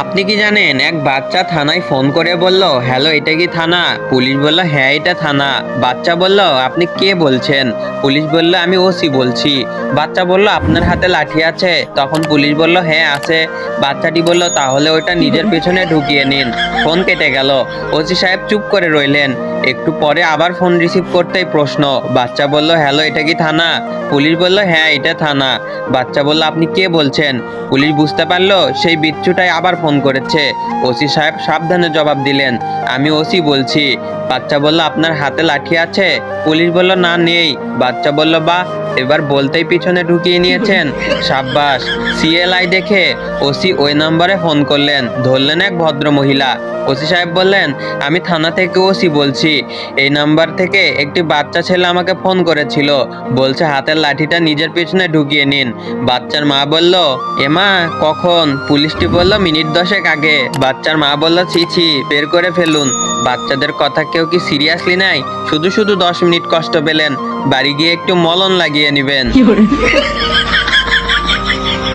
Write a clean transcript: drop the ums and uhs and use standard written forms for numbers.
আপনি কি জানেন এক বাচ্চা থানায় ফোন করে বলল, হ্যালো এটা কি থানা? পুলিশ বলল, হ্যাঁ এটা থানা। বাচ্চা বলল, আপনি কে বলছেন? পুলিশ বলল, আমি ওসি বলছি। বাচ্চা বলল, আপনার হাতে লাঠি আছে? তখন পুলিশ বলল, হ্যাঁ আছে। বাচ্চাটি বলল, তাহলে ওইটা নিজের পেছনে ঢুকিয়ে নিন। ফোন কেটে গেল। ওসি সাহেব চুপ করে রইলেন। একটু পরে আবার ফোন রিসিভ করতেই প্রশ্ন। বাচ্চা বলল, হ্যালো এটা কি থানা? পুলিশ বলল, হ্যাঁ এটা থানা। বাচ্চা বলল, আপনি কে বলছেন? পুলিশ বুঝতে পারলো সেই বিচ্ছুটাই আবার ফোন করেছে। ওসি সাহেব সাবধানে জবাব দিলেন, আমি ওসি বলছি। বাচ্চা বলল, আপনার হাতে লাঠি আছে? পুলিশ বলল, না নেই। বাচ্চা বলল, বাহ, এবার বলতেই পিছনে ঢুকিয়ে নিয়েছেন। সাব্বাস। সিএলআই দেখে ওসি ওই নম্বরে ফোন করলেন। ধরলেন এক ভদ্র মহিলা। ওসি সাহেব বললেন, আমি থানা থেকে ওসি বলছি। এই নাম্বার থেকে একটি বাচ্চা ছেলে আমাকে ফোন করেছিল, বলছে হাতের লাঠিটা নিজের পেছনে ঢুকিয়ে নিন। বাচ্চার মা বলল, এমা কখন? পুলিশটি বলল, মিনিট 10 আগে। বাচ্চার মা বলল, ছি ছি, বের করে ফেলুন। বাচ্চাদের কথা কেউ কি সিরিয়াসলি নেয়? শুধু শুধু 10 মিনিট কষ্ট পেলেন, বাড়ি গিয়ে একটু মলম লাগিয়ে নেবেন।